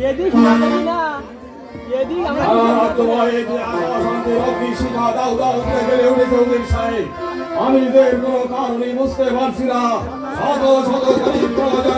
এদিক না দেখি না এদিক আমরা আমি এদের কোনো কারণে বুঝতে পারছি না শত শত গরিব প্রজা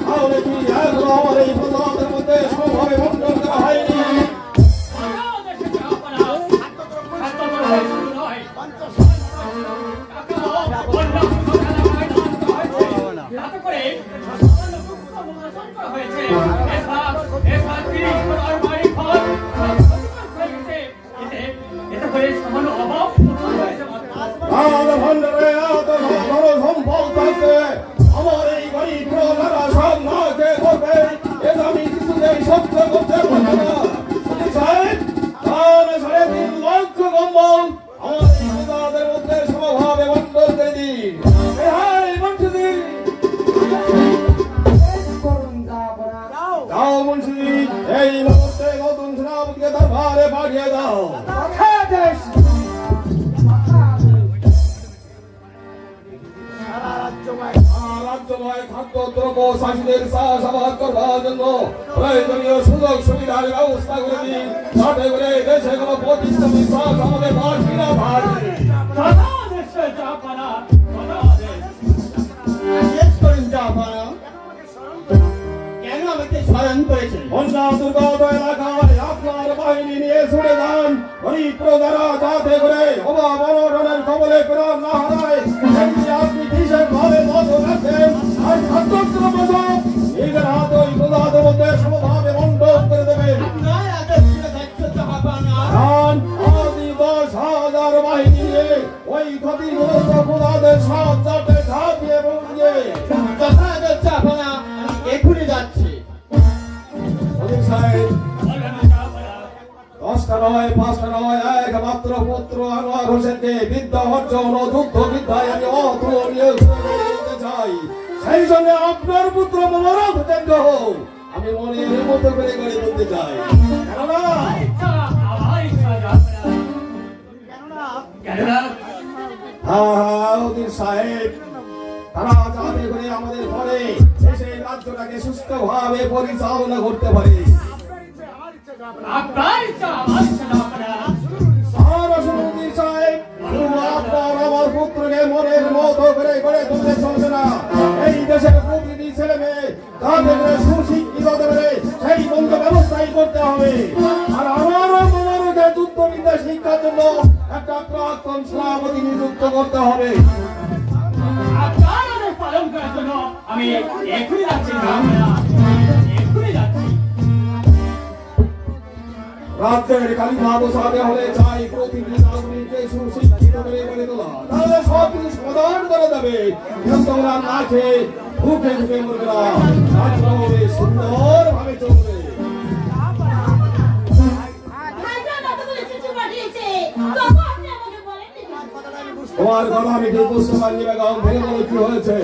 তাহলে কি আমার এই প্রজাদের মধ্যে সমভাবে বন্টন করা হয়নি? আমার এই গরিব প্রজারা সব না খেয়ে করবে এটা আমি কিছুতেই সহ্য করতে পারবো না। তাহলে 3.5 লক্ষ কম্বল আমার এই প্রজাদের মধ্যে সমভাবে বন্টন করে দিন। যাও মুন্সি, এই মুহূর্তে নতুন সেনাপতিকে দরবারে পাঠিয়ে দাও। রাজ্যময় খাদ্যদ্রব্য চাষিদের চাষাবাদ করবার জন্য প্রয়োজনীয় সুযোগ সুবিধার ব্যবস্থা করে দিন, যাতে করে দেশে কোনো প্রতিষ্ঠানী চাষ আমাদের বাড়ি না বাড়ে। কেন আমাকে স্মরণ করেছেন? বন্যা দুর্গত এলাকায় আপনার বাহিনী নিয়ে ছুটে যান, গরিব প্রজারা যাতে করে অভাব অনটনের কবলে প্রাণ না হারায় সেটি আপনি বিশেষভাবে নজর রাখেন। আর খাদ্যদ্রব্য নিজের হাতে ওই প্রজাদের মধ্যে সমভাবে বন্টন করে দেবেন। আদি 10,000 বাহিনী নিয়ে ওই ক্ষতিগ্রস্ত প্রজাদের সাহায্যে ঝাঁপিয়ে পড়িয়ে এখনই যাচ্ছি। 10টা নয় 5টা নয় একমাত্র পুত্র আনোয়ার হোসেনকে বিদ্যা অর্জন ও যুদ্ধ বিদ্যায় আমি অতুলনীয় করতে চাই। সেই সঙ্গে আপনার পুত্র মোবারক হোসেন হোক আমি মনের মতো করে গড়ে তুলতে চাই। সাহেব তারা যাতে করে আমাদের ঘরে এসে রাজ্যটাকে সুস্থভাবে পরিচালনা করতে পারে। আমার পুত্রকে মনের মতো করে গড়ে তুলতে চলবে না। এই দেশের প্রতিটি ছেলে মেয়ে যাতে করে সুশিক্ষিত হতে পারে সেই বন্ধ ব্যবস্থাই করতে হবে। আর আমারও তোমারকে যুদ্ধবিদ্যা শিক্ষার জন্য একটা প্রাক্তন সেনাপতি নিযুক্ত করতে হবে। পালন করার জন্য আমি এখনই যাচ্ছি। রাজ্যের কালিমা বসাতে হলে চাই প্রতিটি নাগরিককে সুশিক্ষিত করে গড়ে তোলা, তাহলে সব কিছু সমাধান করা যাবে। তোমরা না খেয়ে ভুখে ভুখে মরবে না, রাজ্য হবে সুন্দরভাবে চলবে। তোমার কথা আমি ঠিক বুঝতে পারিনি বেগম, ভেঙে বলো কি হয়েছে?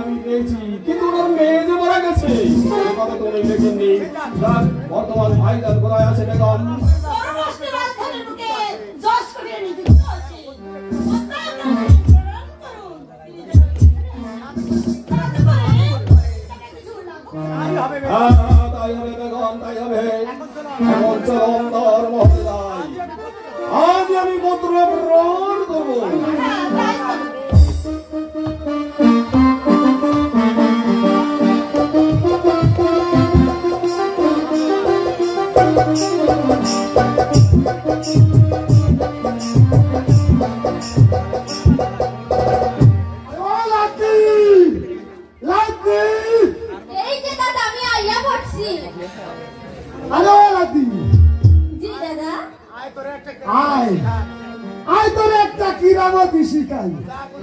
আমি পেয়েছি কিন্তু ওনার মেয়ে যে মারা গেছে কথা তুমি লেখেননি। বর্তমান ভাইজান কোথায় আছে বেগম? তাই হবে বেগম, তাই হবে। এখন চরম ধর্ম হতে যায়। আজ আমি পত্র প্রেরণ করবো।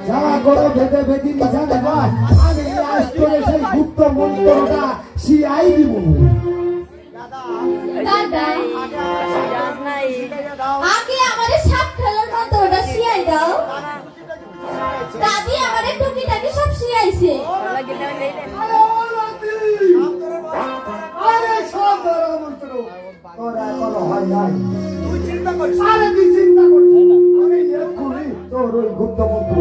যারা গরো ভেদে ভেদিনি জানে না আমি আজ করে সেই গুপ্ত মন্ত্রটা শিয়াই দিব। আগে আমাদের হয়েছে আরে সব ধরা মন্ত্র তোর এখনো হয় নাই তুই চিন্তা করিস আমি এক্ষুনি তোর ওই গুপ্ত মন্ত্র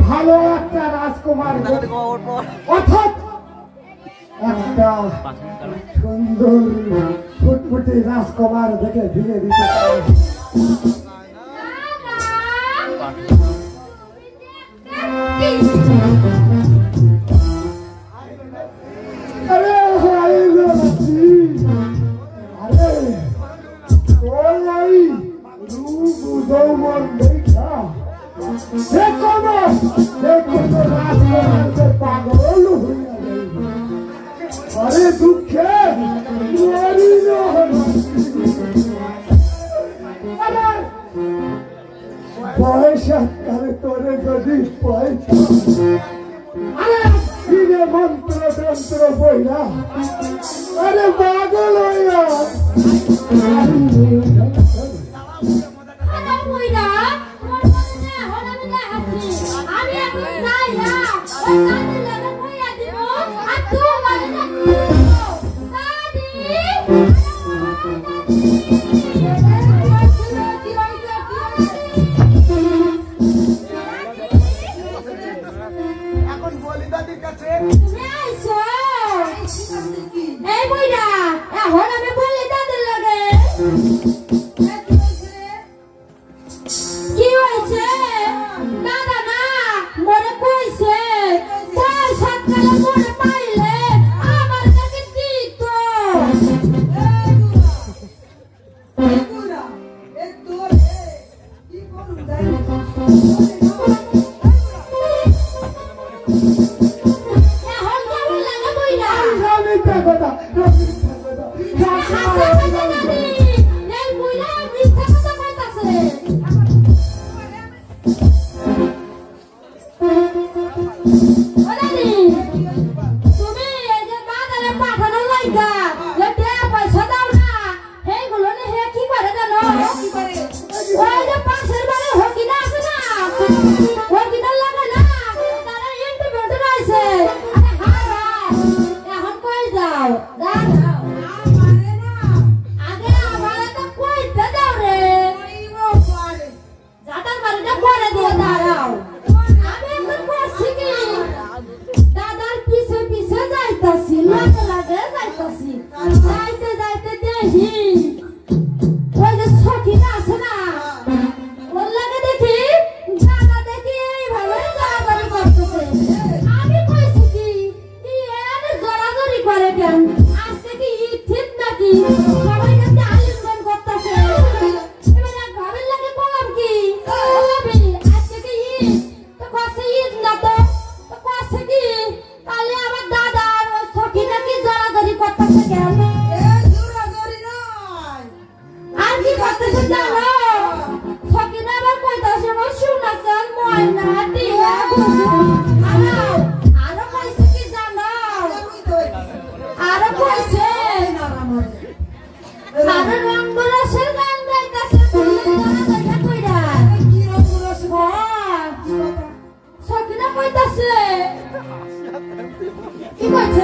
ভালো একটা রাজকুমার অর্থাৎ একটা সুন্দর ফুটফুটে রাজকুমার দেখে ধীরে দিতে পারে। अरे दुखे पैसा करे तोरे गदी पैसा अरे फिरे मंत्र तंत्र बोला अरे पागल हो यार কথা মিথ্যা কথা এই বুইলা মিথ্যা কথা কইতাছে ওদানি তুমি এই যে বাজারে পাঠানো লাইগা এতে পয়সা দাও না এইগুলো নে হে কি করে জানো কি করে ওই যে পাশের বাড়ি হকিনা আছে না হকিনা লাগে না তারা ইন্টারভিউ দিছে আরে হায় এখন কই যাও দাঁড়াও আমারে না আগে আমারে তো কইতে দাও রে কইবো পরে যাতার বাড়িটা পরে দিয়ে দাঁড়াও আমি এখন করছি কি দাদার পিছে পিছে যাইতাছি লাগে লাগে যাইতাছি যাইতে যাইতে দেখি ওই যে সখিনা আছে না ওর লাগে দেখি দাদা দেখি এইভাবে জড়াজড়ি করতেছে আমি কইছি কি এর জড়াজড়ি করে কেন আজকে কি ঈদ ঠিক নাকি সবাই কাছে আলিঙ্গন করতেছে এবার এক ভাবের লাগে বললাম কি ও ভাবি আজকে কি ঈদ তো কসে ঈদ না তো কসে কি তাহলে আমার দাদা আর ওই সখিনা কি জড়াজড়ি করতেছে কেন আর কি করতেছে জানো সখিনা আবার কইতাছে আমার শুনাছেন ময়না টিয়া আরো কইছে কি জানো আরো কইছে আরো রঙ্গরসের গান গাইতাছে দেখা কইরা কি রঙ্গরস সখিনা কইতাছে কি কইছে